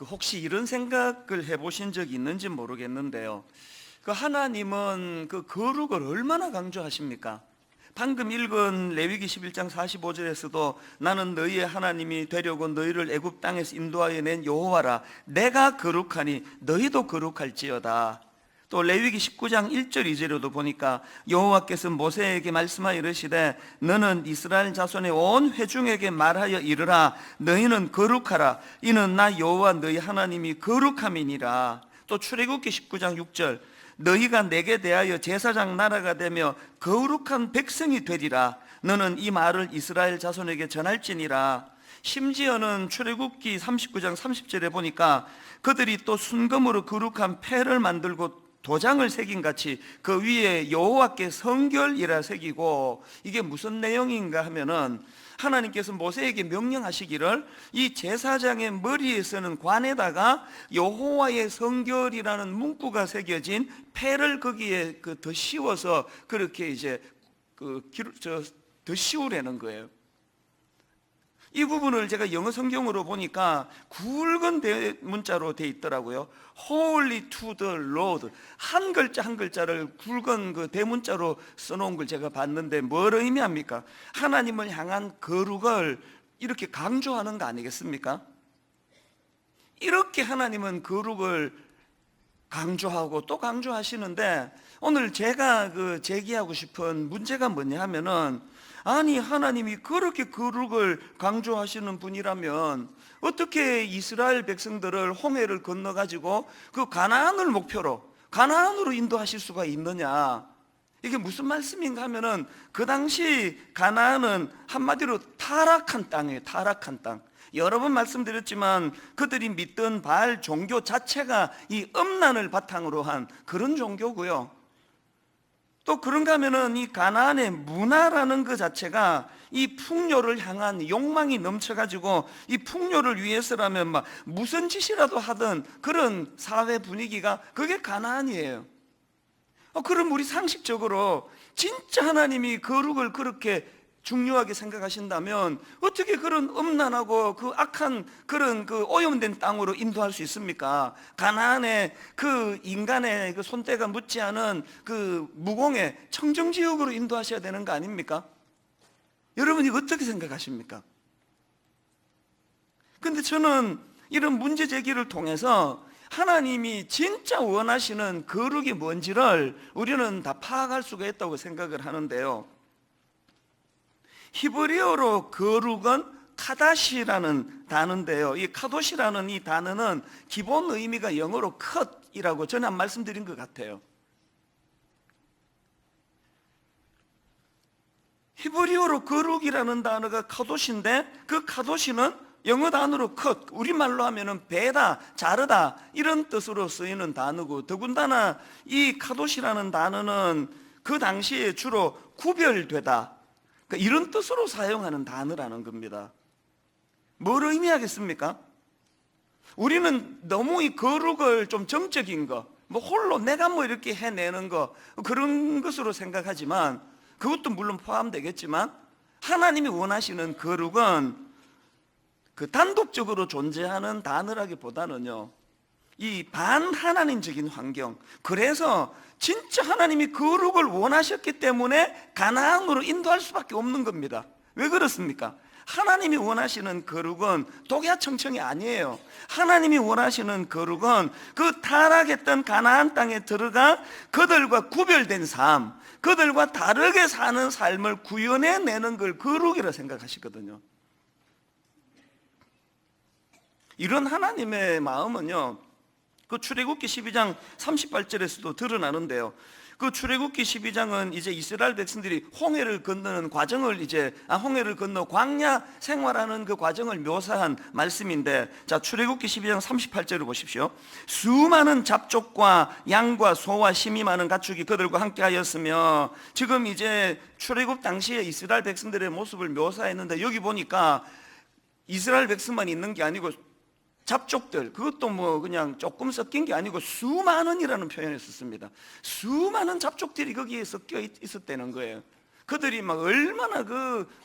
혹시 이런 생각을 해보신 적이 있는지 모르겠는데요. 하나님은 거룩을 얼마나 강조하십니까? 방금 읽은 레위기 11장 45절에서도 나는 너희의 하나님이 되려고 너희를 애굽 땅에서 인도하여 낸 여호와라. 내가 거룩하니 너희도 거룩할지어다. 또 레위기 19장 1절 2절에도 보니까 여호와께서 모세에게 말씀하여 이르시되 너는 이스라엘 자손의 온 회중에게 말하여 이르라. 너희는 거룩하라. 이는 나 여호와 너희 하나님이 거룩함이니라. 또 출애굽기 19장 6절 너희가 내게 대하여 제사장 나라가 되며 거룩한 백성이 되리라. 너는 이 말을 이스라엘 자손에게 전할지니라. 심지어는 출애굽기 39장 30절에 보니까 그들이 또 순금으로 거룩한 패를 만들고 도장을 새긴 같이 그 위에 여호와께 성결이라 새기고, 이게 무슨 내용인가 하면은 하나님께서 모세에게 명령하시기를 이 제사장의 머리에 서는 관에다가 여호와의 성결이라는 문구가 새겨진 패를 거기에 더 씌워서 그렇게 이제 더 씌우라는 거예요. 이 부분을 제가 영어 성경으로 보니까 굵은 대문자로 돼 있더라고요. Holy to the Lord. 한 글자 한 글자를 굵은 대문자로 써놓은 걸 제가 봤는데 뭘 의미합니까? 하나님을 향한 거룩을 이렇게 강조하는 거 아니겠습니까? 이렇게 하나님은 거룩을 강조하고 또 강조하시는데, 오늘 제가 제기하고 싶은 문제가 뭐냐 하면은, 아니 하나님이 그렇게 거룩을 강조하시는 분이라면 어떻게 이스라엘 백성들을 홍해를 건너가지고 가나안을 목표로 가나안으로 인도하실 수가 있느냐? 이게 무슨 말씀인가 하면은 그 당시 가나안은 한마디로 타락한 땅이에요. 타락한 땅. 여러 번 말씀드렸지만 그들이 믿던 바알 종교 자체가 이 음란을 바탕으로 한 그런 종교고요. 또 그런가 하면은 이 가나안의 문화라는 그 자체가 이 풍요를 향한 욕망이 넘쳐가지고 이 풍요를 위해서라면 막 무슨 짓이라도 하던 그런 사회 분위기가 그게 가나안이에요. 그럼 우리 상식적으로 진짜 하나님이 거룩을 그렇게 중요하게 생각하신다면 어떻게 그런 음란하고 악한 그런 오염된 땅으로 인도할 수 있습니까? 가나안의 인간의 손때가 묻지 않은 무공의 청정지역으로 인도하셔야 되는 거 아닙니까? 여러분이 어떻게 생각하십니까? 근데 저는 이런 문제 제기를 통해서 하나님이 진짜 원하시는 거룩이 뭔지를 우리는 다 파악할 수가 있다고 생각을 하는데요. 히브리어로 거룩은 카다시라는 단어인데요. 이 카도시라는 이 단어는 기본 의미가 영어로 컷이라고 전에 한 말씀드린 것 같아요. 히브리어로 거룩이라는 단어가 카도시인데 그 카도시는 영어 단어로 컷, 우리말로 하면은 베다, 자르다 이런 뜻으로 쓰이는 단어고, 더군다나 이 카도시라는 단어는 그 당시에 주로 구별되다, 이런 뜻으로 사용하는 단어라는 겁니다. 뭘 의미하겠습니까? 우리는 너무 이 거룩을 좀 정적인 거, 홀로 내가 이렇게 해내는 거, 그런 것으로 생각하지만, 그것도 물론 포함되겠지만, 하나님이 원하시는 거룩은 단독적으로 존재하는 단어라기보다는요, 이 반하나님적인 환경, 그래서 진짜 하나님이 거룩을 원하셨기 때문에 가나안으로 인도할 수밖에 없는 겁니다. 왜 그렇습니까? 하나님이 원하시는 거룩은 독야청청이 아니에요. 하나님이 원하시는 거룩은 타락했던 가나안 땅에 들어가 그들과 구별된 삶, 그들과 다르게 사는 삶을 구현해내는 걸 거룩이라 생각하시거든요. 이런 하나님의 마음은요, 출애굽기 12장 38절에서도 드러나는데요. 출애굽기 12장은 이제 이스라엘 백성들이 홍해를 건너는 과정을 홍해를 건너 광야 생활하는 그 과정을 묘사한 말씀인데, 자, 출애굽기 12장 38절을 보십시오. 수많은 잡족과 양과 소와 심이 많은 가축이 그들과 함께 하였으며, 지금 이제 출애굽 당시에 이스라엘 백성들의 모습을 묘사했는데, 여기 보니까 이스라엘 백성만 있는 게 아니고 잡족들, 그것도 그냥 조금 섞인 게 아니고 수많은이라는 표현을 썼습니다. 수많은 잡족들이 거기에 섞여 있었다는 거예요. 그들이 얼마나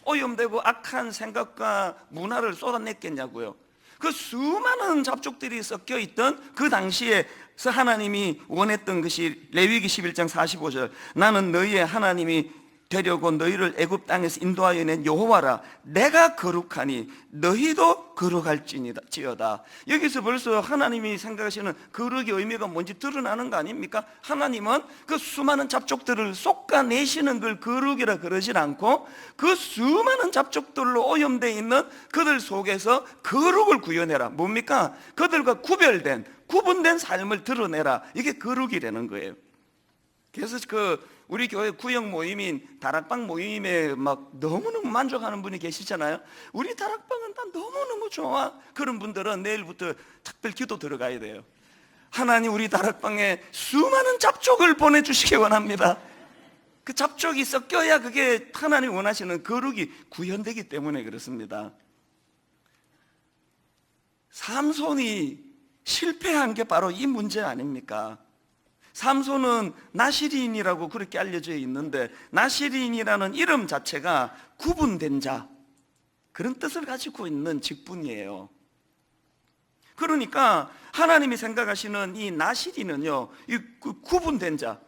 오염되고 악한 생각과 문화를 쏟아냈겠냐고요. 그 수많은 잡족들이 섞여 있던 그 당시에서 하나님이 원했던 것이 레위기 11장 45절, 나는 너희의 하나님이 되려고 너희를 애굽 땅에서 인도하여 낸 여호와라. 내가 거룩하니 너희도 거룩할지어다. 여기서 벌써 하나님이 생각하시는 거룩의 의미가 뭔지 드러나는 거 아닙니까? 하나님은 그 수많은 잡족들을 솎아내시는 걸 거룩이라 그러질 않고 그 수많은 잡족들로 오염되어 있는 그들 속에서 거룩을 구현해라. 뭡니까? 그들과 구분된 삶을 드러내라. 이게 거룩이라는 거예요. 그래서 우리 교회 구역 모임인 다락방 모임에 막 너무너무 만족하는 분이 계시잖아요. 우리 다락방은 다 너무너무 좋아. 그런 분들은 내일부터 특별 기도 들어가야 돼요. 하나님, 우리 다락방에 수많은 잡족을 보내주시기 원합니다. 그 잡족이 섞여야 그게 하나님 원하시는 거룩이 구현되기 때문에 그렇습니다. 삼손이 실패한 게 바로 이 문제 아닙니까? 삼손은 나시린이라고 그렇게 알려져 있는데, 나시린이라는 이름 자체가 구분된 자, 그런 뜻을 가지고 있는 직분이에요. 그러니까 하나님이 생각하시는 이 나시린은요, 이 구분된 자.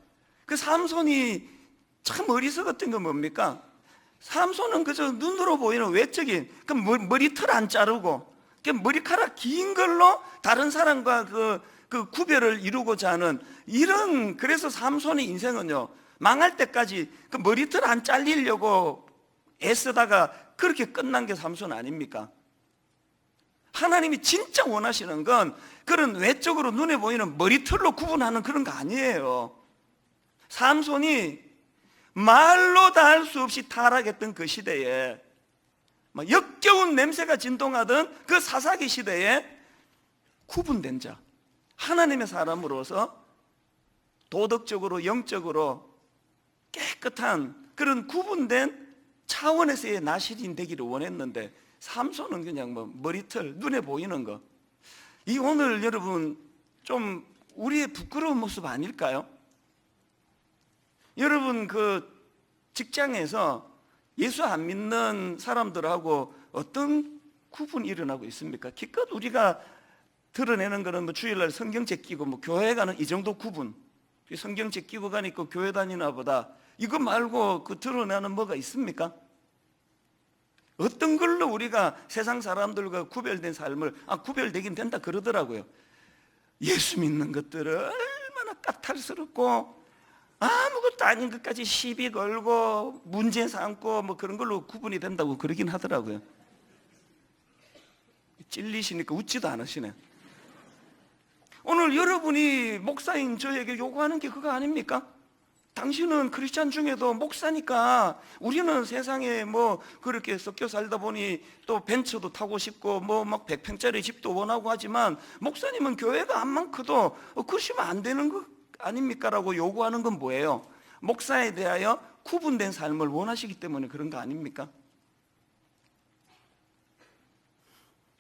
그 삼손이 참 어리석었던 건 뭡니까? 삼손은 그저 눈으로 보이는 외적인 그 머리털 안 자르고 그 머리카락 긴 걸로 다른 사람과 그 구별을 이루고자 하는 이런, 그래서 삼손의 인생은요, 망할 때까지 그 머리털 안 잘리려고 애쓰다가 그렇게 끝난 게 삼손 아닙니까? 하나님이 진짜 원하시는 건 그런 외적으로 눈에 보이는 머리털로 구분하는 그런 거 아니에요. 삼손이 말로 다 할 수 없이 타락했던 그 시대에, 막 역겨운 냄새가 진동하던 그 사사기 시대에 구분된 자, 하나님의 사람으로서 도덕적으로 영적으로 깨끗한 그런 구분된 차원에서의 나시린 되기를 원했는데, 삼손은 그냥 뭐 머리털, 눈에 보이는 거. 이 오늘 여러분 좀 우리의 부끄러운 모습 아닐까요? 여러분 그 직장에서 예수 안 믿는 사람들하고 어떤 구분이 일어나고 있습니까? 기껏 우리가 드러내는 거는 뭐 주일날 성경책 끼고 뭐 교회 가는 이 정도 구분, 성경책 끼고 가니까 교회 다니나 보다, 이거 말고 그 드러내는 뭐가 있습니까? 어떤 걸로 우리가 세상 사람들과 구별된 삶을, 구별되긴 된다 그러더라고요. 예수 믿는 것들을 얼마나 까탈스럽고 아무것도 아닌 것까지 시비 걸고 문제 삼고 뭐 그런 걸로 구분이 된다고 그러긴 하더라고요. 찔리시니까 웃지도 않으시네. 오늘 여러분이 목사인 저에게 요구하는 게 그거 아닙니까? 당신은 크리스찬 중에도 목사니까 우리는 세상에 뭐 그렇게 섞여 살다 보니 또 벤츠도 타고 싶고 뭐 막 100평짜리 집도 원하고 하지만 목사님은 교회가 암만 커도 그러시면 안 되는 거 아닙니까? 라고 요구하는 건 뭐예요? 목사에 대하여 구분된 삶을 원하시기 때문에 그런 거 아닙니까?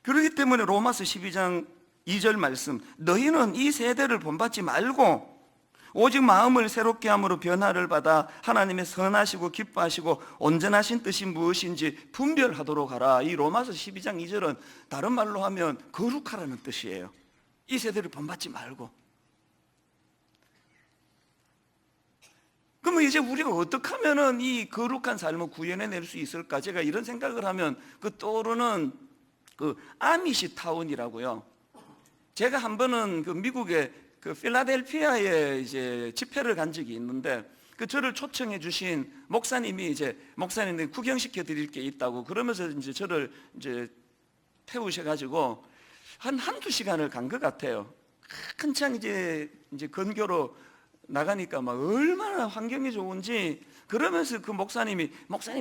그렇기 때문에 로마서 12장 2절 말씀, 너희는 이 세대를 본받지 말고 오직 마음을 새롭게 함으로 변화를 받아 하나님의 선하시고 기뻐하시고 온전하신 뜻이 무엇인지 분별하도록 하라. 이 로마서 12장 2절은 다른 말로 하면 거룩하라는 뜻이에요. 이 세대를 본받지 말고. 그러면 이제 우리가 어떻게 하면 이 거룩한 삶을 구현해낼 수 있을까? 제가 이런 생각을 하면 그 떠오르는 그 아미시 타운이라고요. 제가 한 번은 그 미국의 그 필라델피아에 이제 집회를 간 적이 있는데, 그 저를 초청해 주신 목사님이 이제 목사님 구경시켜 드릴 게 있다고 그러면서 이제 저를 이제 태우셔가지고 한두 시간을 간 것 같아요. 한창 이제 근교로 나가니까 막 얼마나 환경이 좋은지, 그러면서 그 목사님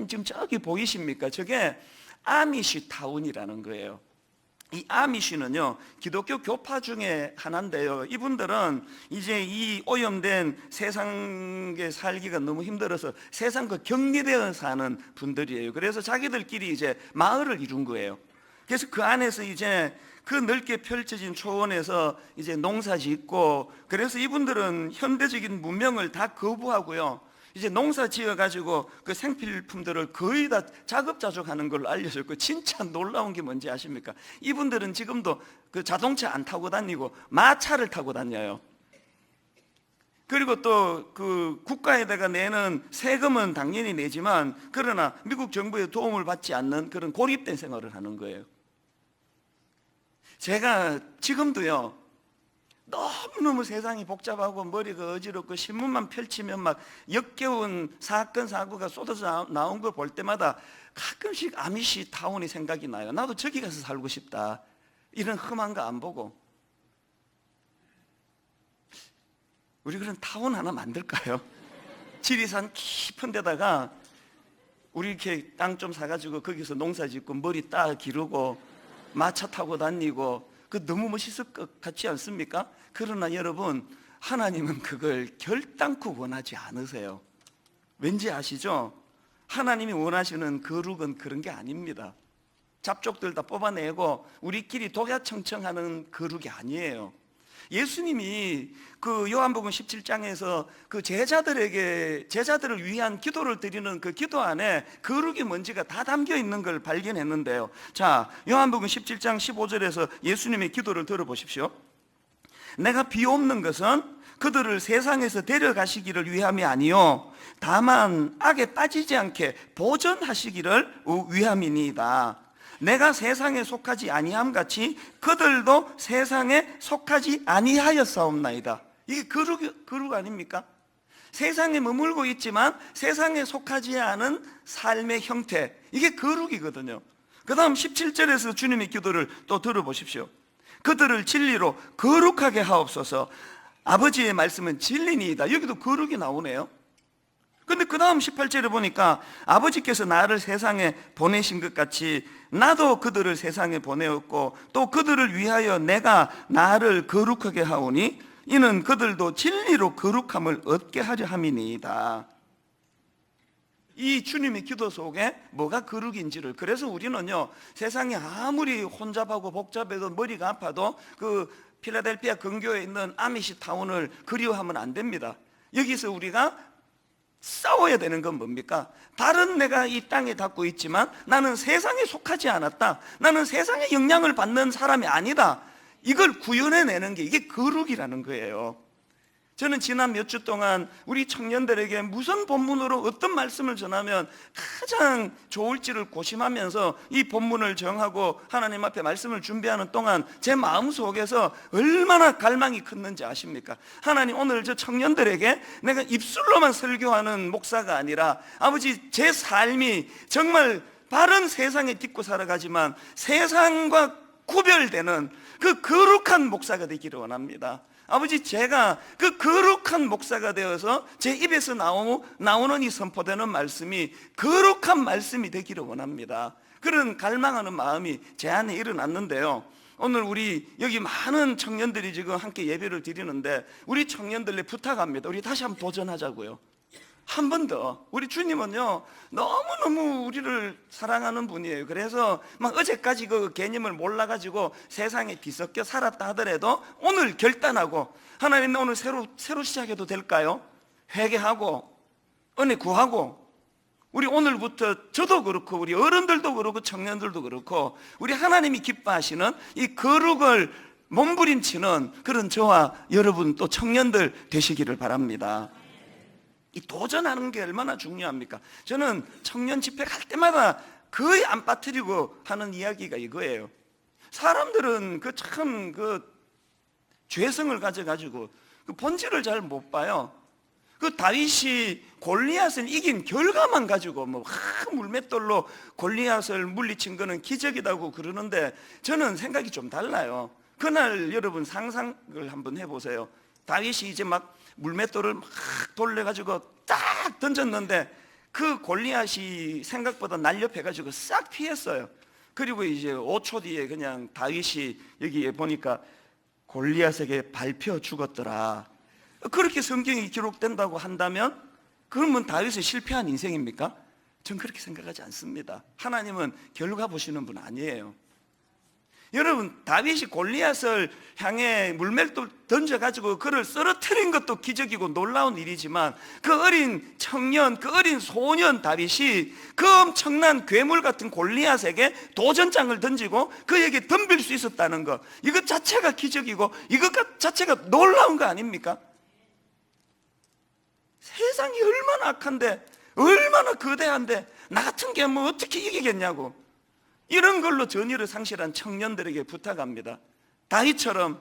지금 저기 보이십니까? 저게 아미시 타운이라는 거예요. 이 아미시는요, 기독교 교파 중에 하나인데요, 이분들은 이제 이 오염된 세상에 살기가 너무 힘들어서 세상과 격리되어 사는 분들이에요. 그래서 자기들끼리 이제 마을을 이룬 거예요. 그래서 그 안에서 이제 그 넓게 펼쳐진 초원에서 이제 농사 짓고, 그래서 이분들은 현대적인 문명을 다 거부하고요, 이제 농사 지어가지고 그 생필품들을 거의 다 자급자족하는 걸로 알려졌고, 진짜 놀라운 게 뭔지 아십니까? 이분들은 지금도 그 자동차 안 타고 다니고 마차를 타고 다녀요. 그리고 또 그 국가에다가 내는 세금은 당연히 내지만, 그러나 미국 정부의 도움을 받지 않는 그런 고립된 생활을 하는 거예요. 제가 지금도요, 너무너무 세상이 복잡하고 머리가 어지럽고 신문만 펼치면 막 역겨운 사건 사고가 쏟아져 나온 걸 볼 때마다 가끔씩 아미시 타운이 생각이 나요. 나도 저기 가서 살고 싶다, 이런 험한 거 안 보고. 우리 그런 타운 하나 만들까요? 지리산 깊은 데다가 우리 이렇게 땅 좀 사가지고 거기서 농사 짓고 머리 따 기르고 마차 타고 다니고, 그 너무 멋있을 것 같지 않습니까? 그러나 여러분, 하나님은 그걸 결단코 원하지 않으세요. 왠지 아시죠? 하나님이 원하시는 거룩은 그런 게 아닙니다. 잡족들 다 뽑아내고 우리끼리 독야청청하는 거룩이 아니에요. 예수님이 그 요한복음 17장에서 그 제자들을 위한 기도를 드리는 그 기도 안에 거룩이 뭔지가 다 담겨 있는 걸 발견했는데요. 자, 요한복음 17장 15절에서 예수님의 기도를 들어보십시오. 내가 비옵는 것은 그들을 세상에서 데려가시기를 위함이 아니요 다만 악에 빠지지 않게 보전하시기를 위함이니이다. 내가 세상에 속하지 아니함 같이 그들도 세상에 속하지 아니하였사옵나이다. 이게 거룩 아닙니까? 세상에 머물고 있지만 세상에 속하지 않은 삶의 형태, 이게 거룩이거든요. 그 다음 17절에서 주님의 기도를 또 들어보십시오. 그들을 진리로 거룩하게 하옵소서. 아버지의 말씀은 진리니이다. 여기도 거룩이 나오네요. 근데 그 다음 18절에 보니까 아버지께서 나를 세상에 보내신 것 같이 나도 그들을 세상에 보내었고 또 그들을 위하여 내가 나를 거룩하게 하오니 이는 그들도 진리로 거룩함을 얻게 하려 함이니이다. 이 주님의 기도 속에 뭐가 거룩인지를, 그래서 우리는요, 세상이 아무리 혼잡하고 복잡해도 머리가 아파도 그 필라델피아 근교에 있는 아미시 타운을 그리워하면 안 됩니다. 여기서 우리가 싸워야 되는 건 뭡니까? 다른 내가 이 땅에 닿고 있지만 나는 세상에 속하지 않았다, 나는 세상의 영향을 받는 사람이 아니다, 이걸 구현해내는 게 이게 거룩이라는 거예요. 저는 지난 몇 주 동안 우리 청년들에게 무슨 본문으로 어떤 말씀을 전하면 가장 좋을지를 고심하면서 이 본문을 정하고 하나님 앞에 말씀을 준비하는 동안 제 마음속에서 얼마나 갈망이 컸는지 아십니까? 하나님, 오늘 저 청년들에게 내가 입술로만 설교하는 목사가 아니라 아버지, 제 삶이 정말 바른 세상에 딛고 살아가지만 세상과 구별되는 그 거룩한 목사가 되기를 원합니다. 아버지, 제가 그 거룩한 목사가 되어서 제 입에서 나오는 이 선포되는 말씀이 거룩한 말씀이 되기를 원합니다. 그런 갈망하는 마음이 제 안에 일어났는데요, 오늘 우리 여기 많은 청년들이 지금 함께 예배를 드리는데 우리 청년들에 부탁합니다. 우리 다시 한번 도전하자고요. 한 번 더. 우리 주님은요, 너무너무 우리를 사랑하는 분이에요. 그래서 막 어제까지 그 개념을 몰라가지고 세상에 뒤섞여 살았다 하더라도 오늘 결단하고, 하나님 오늘 새로 시작해도 될까요? 회개하고 은혜 구하고, 우리 오늘부터 저도 그렇고 우리 어른들도 그렇고 청년들도 그렇고 우리 하나님이 기뻐하시는 이 거룩을 몸부림치는 그런 저와 여러분 또 청년들 되시기를 바랍니다. 이 도전하는 게 얼마나 중요합니까? 저는 청년 집회 갈 때마다 거의 안 빠뜨리고 하는 이야기가 이거예요. 사람들은 그 죄성을 가져가지고 그 본질을 잘 못 봐요. 그 다윗이 골리앗을 이긴 결과만 가지고 물맷돌로 골리앗을 물리친 거는 기적이라고 그러는데 저는 생각이 좀 달라요. 그날 여러분 상상을 한번 해보세요. 다윗이 이제 막 물맷돌을 막 돌려가지고 딱 던졌는데 그 골리앗이 생각보다 날렵해가지고 싹 피했어요. 그리고 이제 5초 뒤에 그냥 다윗이 여기에 보니까 골리앗에게 밟혀 죽었더라. 그렇게 성경이 기록된다고 한다면 그러면 다윗은 실패한 인생입니까? 전 그렇게 생각하지 않습니다. 하나님은 결과 보시는 분 아니에요. 여러분, 다윗이 골리앗을 향해 물맷돌 던져가지고 그를 쓰러뜨린 것도 기적이고 놀라운 일이지만, 그 어린 청년, 그 어린 소년 다윗이 그 엄청난 괴물 같은 골리앗에게 도전장을 던지고 그에게 덤빌 수 있었다는 것, 이것 자체가 기적이고 이것 자체가 놀라운 거 아닙니까? 세상이 얼마나 악한데, 얼마나 거대한데 나 같은 게 뭐 어떻게 이기겠냐고, 이런 걸로 전의를 상실한 청년들에게 부탁합니다. 다윗처럼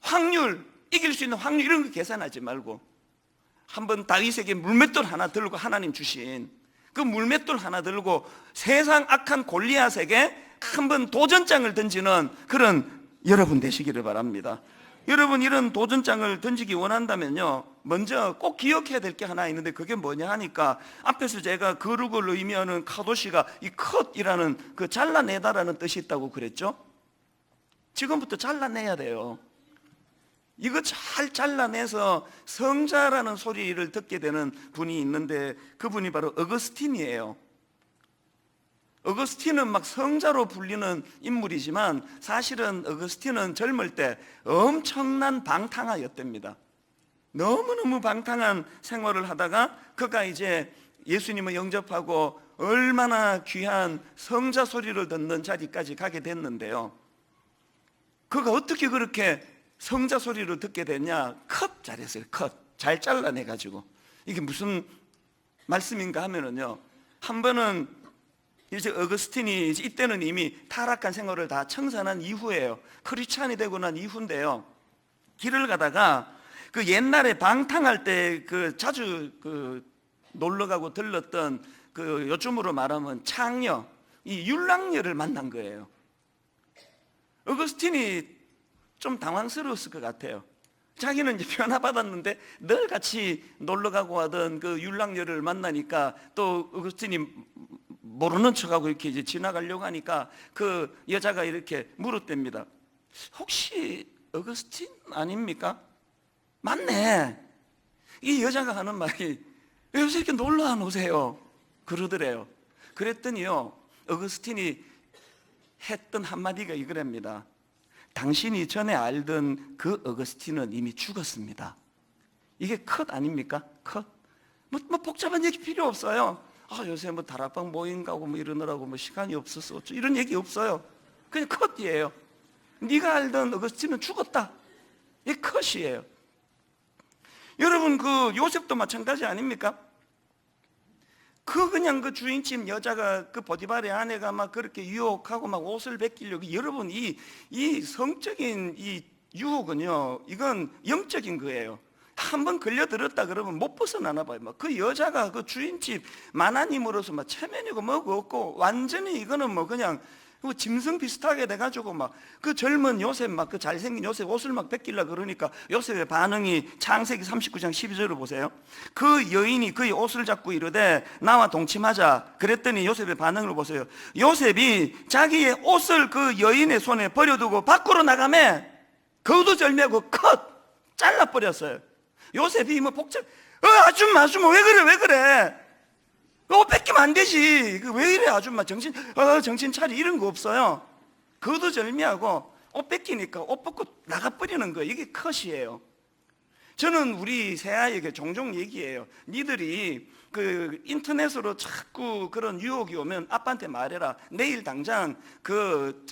확률, 이길 수 있는 확률 이런 거 계산하지 말고, 한번 다윗에게 물맷돌 하나 들고, 하나님 주신 그 물맷돌 하나 들고 세상 악한 골리앗에게 한번 도전장을 던지는 그런 여러분 되시기를 바랍니다. 여러분, 이런 도전장을 던지기 원한다면요, 먼저 꼭 기억해야 될 게 하나 있는데, 그게 뭐냐 하니까, 앞에서 제가 거룩을 의미하는 카도시가 이 컷이라는 그 잘라내다라는 뜻이 있다고 그랬죠. 지금부터 잘라내야 돼요. 이거 잘 잘라내서 성자라는 소리를 듣게 되는 분이 있는데, 그분이 바로 어거스틴이에요. 어거스틴은 막 성자로 불리는 인물이지만, 사실은 어거스틴은 젊을 때 엄청난 방탕아였답니다. 너무너무 방탕한 생활을 하다가 그가 이제 예수님을 영접하고 얼마나 귀한 성자 소리를 듣는 자리까지 가게 됐는데요, 그가 어떻게 그렇게 성자 소리를 듣게 됐냐? 컷 잘했어요. 컷 잘 잘라내가지고. 이게 무슨 말씀인가 하면은요, 한 번은 이제 어거스틴이 이때는 이미 타락한 생활을 다 청산한 이후에요, 크리스찬이 되고 난 이후인데요, 길을 가다가 그 옛날에 방탕할 때 그 자주 그 놀러 가고 들렀던 그 요즘으로 말하면 창녀, 이 율랑녀를 만난 거예요. 어거스틴이 좀 당황스러웠을 것 같아요. 자기는 이제 변화받았는데 늘 같이 놀러 가고 하던 그 율랑녀를 만나니까, 또 어거스틴이 모르는 척하고 이렇게 이제 지나가려고 하니까 그 여자가 이렇게 물었답니다. 혹시 어거스틴 아닙니까? 맞네. 이 여자가 하는 말이, 왜 요새 이렇게 놀러 안 오세요? 그러더래요. 그랬더니요, 어거스틴이 했던 한마디가 이거랍니다. 당신이 전에 알던 그 어거스틴은 이미 죽었습니다. 이게 컷 아닙니까? 컷. 뭐 복잡한 얘기 필요 없어요. 요새 뭐 다락방 모임 가고 뭐 이러느라고 뭐 시간이 없어서 이런 얘기 없어요. 그냥 컷이에요. 네가 알던 어거스틴은 죽었다. 이게 컷이에요. 여러분, 그 요셉도 마찬가지 아닙니까? 그냥 그 주인집 여자가, 그 보디발의 아내가 막 그렇게 유혹하고 막 옷을 벗기려고, 여러분, 이 성적인 이 유혹은요, 이건 영적인 거예요. 한번 걸려들었다 그러면 못 벗어나나 봐요. 그 여자가 그 주인집 마나님으로서 막 체면이고 뭐고 없고, 완전히 이거는 뭐 그냥 짐승 비슷하게 돼가지고 막 그 젊은 요셉, 막 그 잘생긴 요셉 옷을 막 벗기려 그러니까 요셉의 반응이 창세기 39장 12절을 보세요. 그 여인이 그의 옷을 잡고 이르되 나와 동침하자. 그랬더니 요셉의 반응을 보세요. 요셉이 자기의 옷을 그 여인의 손에 버려두고 밖으로 나가매 거두절미하고 컷 잘라버렸어요. 요셉이 뭐 복잡, 아줌마 왜 그래? 옷 뺏기면 안 되지. 왜 이래 아줌마, 정신 차리, 이런 거 없어요. 거두절미하고 옷 뺏기니까 옷 벗고 나가버리는 거예요. 이게 컷이에요. 저는 우리 새아이에게 종종 얘기해요. 니들이 그 인터넷으로 자꾸 그런 유혹이 오면 아빠한테 말해라. 내일 당장 그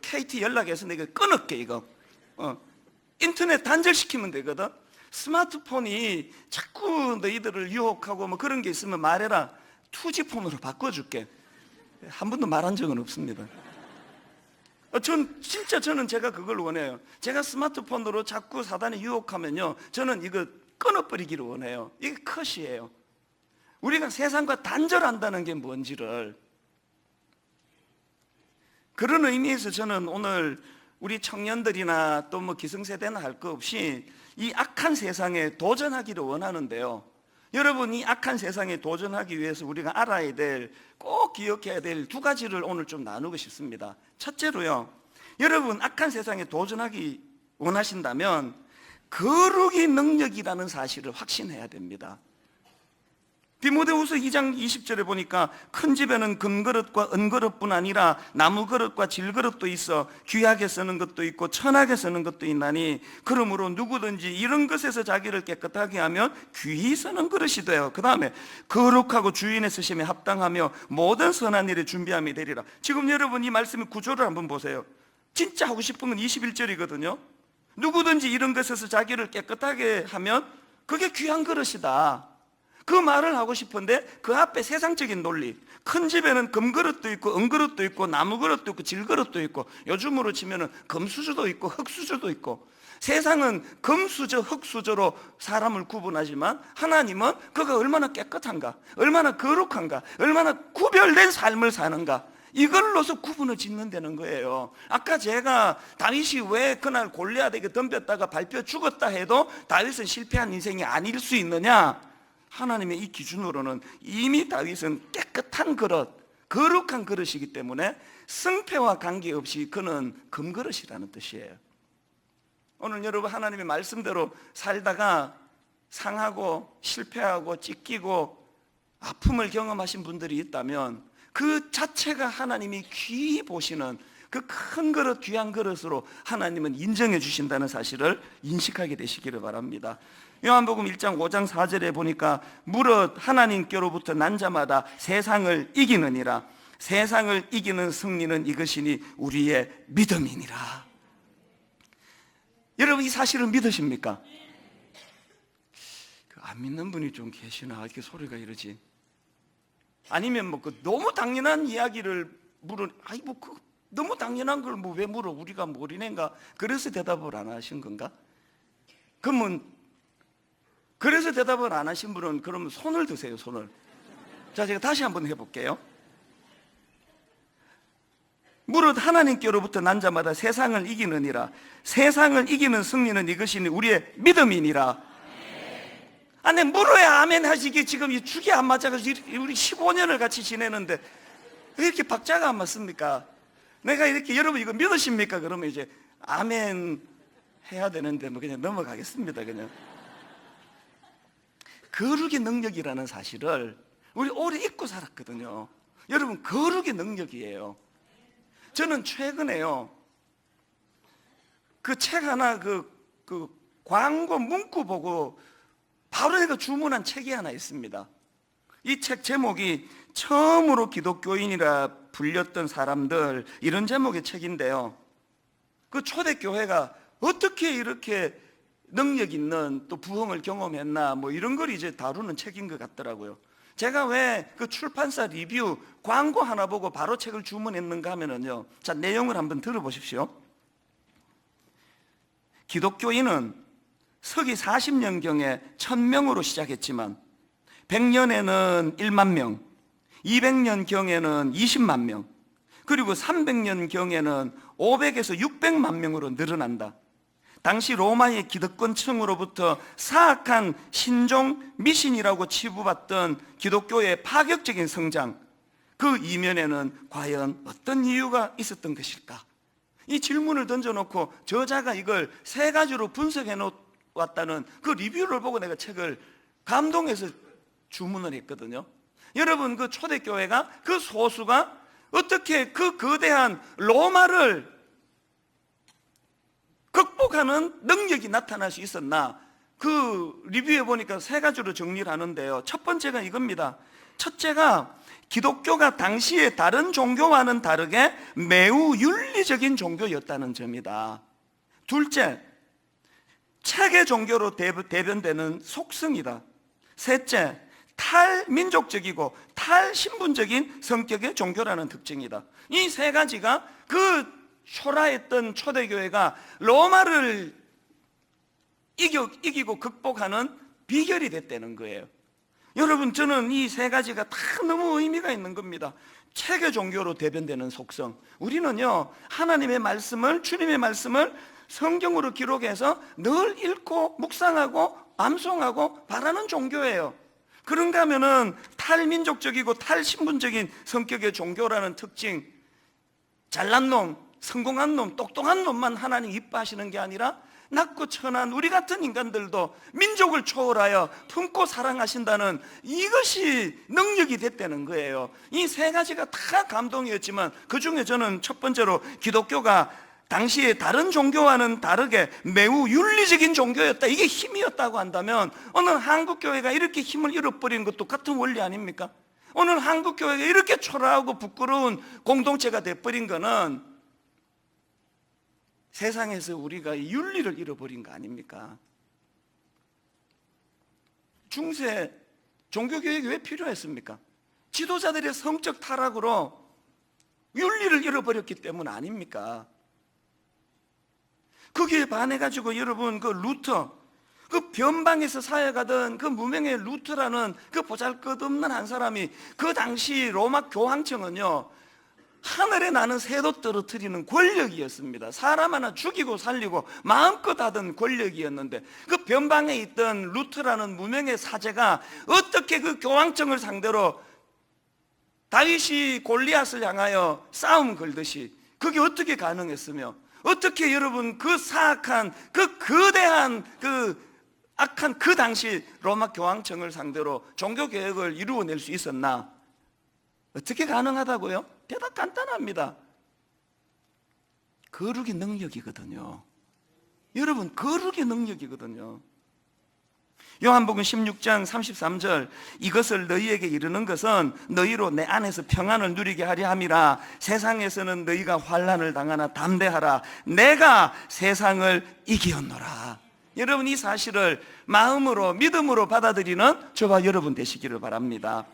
KT 연락해서 내가 끊을게 이거. 인터넷 단절시키면 되거든. 스마트폰이 자꾸 너희들을 유혹하고 뭐 그런 게 있으면 말해라. 2G 폰으로 바꿔줄게. 한 번도 말한 적은 없습니다. 저는 제가 그걸 원해요. 제가 스마트폰으로 자꾸 사단이 유혹하면요, 저는 이거 끊어버리기를 원해요. 이게 컷이에요. 우리가 세상과 단절한다는 게 뭔지를. 그런 의미에서 저는 오늘 우리 청년들이나 또 뭐 기성세대나 할 거 없이 이 악한 세상에 도전하기를 원하는데요, 여러분, 이 악한 세상에 도전하기 위해서 우리가 알아야 될, 꼭 기억해야 될 2가지를 오늘 좀 나누고 싶습니다. 첫째로요, 여러분, 악한 세상에 도전하기 원하신다면 거룩의 능력이라는 사실을 확신해야 됩니다. 디모데후서 2장 20절에 보니까 큰 집에는 금그릇과 은그릇뿐 아니라 나무그릇과 질그릇도 있어 귀하게 쓰는 것도 있고 천하게 쓰는 것도 있나니 그러므로 누구든지 이런 것에서 자기를 깨끗하게 하면 귀히 쓰는 그릇이 돼요. 그 다음에 거룩하고 주인의 쓰심에 합당하며 모든 선한 일에 준비함이 되리라. 지금 여러분 이 말씀의 구조를 한번 보세요. 진짜 하고 싶은 건 21절이거든요. 누구든지 이런 것에서 자기를 깨끗하게 하면 그게 귀한 그릇이다. 그 말을 하고 싶은데 그 앞에 세상적인 논리, 큰 집에는 금그릇도 있고 은그릇도 있고 나무그릇도 있고 질그릇도 있고 요즘으로 치면은 금수저도 있고 흙수저도 있고, 세상은 금수저 흙수저로 사람을 구분하지만 하나님은 그가 얼마나 깨끗한가, 얼마나 거룩한가, 얼마나 구별된 삶을 사는가, 이걸로서 구분을 짓는다는 거예요. 아까 제가 다윗이 왜 그날 골리앗에게 덤볐다가 밟혀 죽었다 해도 다윗은 실패한 인생이 아닐 수 있느냐? 하나님의 이 기준으로는 이미 다윗은 깨끗한 그릇, 거룩한 그릇이기 때문에 승패와 관계없이 그는 금그릇이라는 뜻이에요. 오늘 여러분 하나님의 말씀대로 살다가 상하고 실패하고 찢기고 아픔을 경험하신 분들이 있다면 그 자체가 하나님이 귀히 보시는 그 큰 그릇, 귀한 그릇으로 하나님은 인정해 주신다는 사실을 인식하게 되시기를 바랍니다. 요한복음 1장 5장 4절에 보니까 무릇 하나님께로부터 난 자마다 세상을 이기느니라. 세상을 이기는 승리는 이것이니 우리의 믿음이니라. 여러분 이 사실을 믿으십니까? 안 믿는 분이 좀 계시나? 이렇게 소리가 이러지. 아니면 뭐 그 너무 당연한 이야기를 아이 뭐 그 너무 당연한 걸 뭐 왜 물어? 우리가 모르는가? 그래서 대답을 안 하신 건가? 그러면 그래서 대답을 안 하신 분은 그러면 손을 드세요, 손을. 자, 제가 다시 한번 해볼게요. 무릇 하나님께로부터 난 자마다 세상을 이기느니라. 세상을 이기는 승리는 이것이니 우리의 믿음이니라. 아니 물어야 아멘 하시기. 지금 이 축이 안 맞아가지고 우리 15년을 같이 지내는데 왜 이렇게 박자가 안 맞습니까? 내가 이렇게 여러분 이거 믿으십니까? 그러면 이제 아멘 해야 되는데 뭐 그냥 넘어가겠습니다. 그냥 거룩의 능력이라는 사실을 우리 오래 잊고 살았거든요. 여러분 거룩의 능력이에요. 저는 최근에요 그 책 하나 그 광고 문구 보고 바로 내가 주문한 책이 하나 있습니다. 이 책 제목이 처음으로 기독교인이라 불렸던 사람들, 이런 제목의 책인데요, 그 초대교회가 어떻게 이렇게 능력 있는 또 부흥을 경험했나 뭐 이런 걸 이제 다루는 책인 것 같더라고요. 제가 왜 그 출판사 리뷰 광고 하나 보고 바로 책을 주문했는가 하면은요, 자 내용을 한번 들어보십시오. 기독교인은 서기 40년경에 1000명으로 시작했지만 100년에는 1만 명, 200년경에는 20만 명, 그리고 300년경에는 500에서 600만 명으로 늘어난다. 당시 로마의 기득권층으로부터 사악한 신종 미신이라고 치부받던 기독교의 파격적인 성장, 그 이면에는 과연 어떤 이유가 있었던 것일까? 이 질문을 던져놓고 저자가 이걸 3가지로 분석해 놓았다는 그 리뷰를 보고 내가 책을 감동해서 주문을 했거든요. 여러분 그 초대교회가, 그 소수가 어떻게 그 거대한 로마를 극복하는 능력이 나타날 수 있었나? 그 리뷰에 보니까 3가지로 정리를 하는데요, 첫 번째가 이겁니다. 첫째가 기독교가 당시에 다른 종교와는 다르게 매우 윤리적인 종교였다는 점이다. 둘째, 체계 종교로 대변되는 속성이다. 셋째, 탈민족적이고 탈신분적인 성격의 종교라는 특징이다. 이 3가지가 그 초라했던 초대교회가 로마를 이기고 극복하는 비결이 됐다는 거예요. 여러분 저는 이 3가지가 다 너무 의미가 있는 겁니다. 체계 종교로 대변되는 속성. 우리는요 하나님의 말씀을, 주님의 말씀을 성경으로 기록해서 늘 읽고 묵상하고 암송하고 바라는 종교예요. 그런가 하면은 탈민족적이고 탈신분적인 성격의 종교라는 특징, 잘난 놈, 성공한 놈, 똑똑한 놈만 하나님 이뻐하시는 게 아니라 낮고 천한 우리 같은 인간들도 민족을 초월하여 품고 사랑하신다는 이것이 능력이 됐다는 거예요. 이 세 가지가 다 감동이었지만 그 중에 저는 첫 번째로 기독교가 당시에 다른 종교와는 다르게 매우 윤리적인 종교였다, 이게 힘이었다고 한다면 오늘 한국교회가 이렇게 힘을 잃어버린 것도 같은 원리 아닙니까? 오늘 한국교회가 이렇게 초라하고 부끄러운 공동체가 돼버린 거는 세상에서 우리가 윤리를 잃어버린 거 아닙니까? 중세 종교교육이 왜 필요했습니까? 지도자들의 성적 타락으로 윤리를 잃어버렸기 때문 아닙니까? 거기에 반해가지고 여러분 그 루터, 그 변방에서 사역하던 그 무명의 루터라는 그 보잘것없는 한 사람이 그 당시 로마 교황청은요, 하늘에 나는 새도 떨어뜨리는 권력이었습니다. 사람 하나 죽이고 살리고 마음껏 하던 권력이었는데 그 변방에 있던 루터라는 무명의 사제가 어떻게 그 교황청을 상대로 다윗이 골리앗을 향하여 싸움 걸듯이 그게 어떻게 가능했으며, 어떻게 여러분 그 사악한 그 거대한 그 악한 그 당시 로마 교황청을 상대로 종교개혁을 이루어낼 수 있었나? 어떻게 가능하다고요? 대답 간단합니다. 거룩의 능력이거든요. 여러분, 거룩의 능력이거든요. 요한복음 16장 33절, 이것을 너희에게 이르는 것은 너희로 내 안에서 평안을 누리게 하려 함이라. 세상에서는 너희가 환난을 당하나 담대하라. 내가 세상을 이기었노라. 여러분, 이 사실을 마음으로 믿음으로 받아들이는 저와 여러분 되시기를 바랍니다.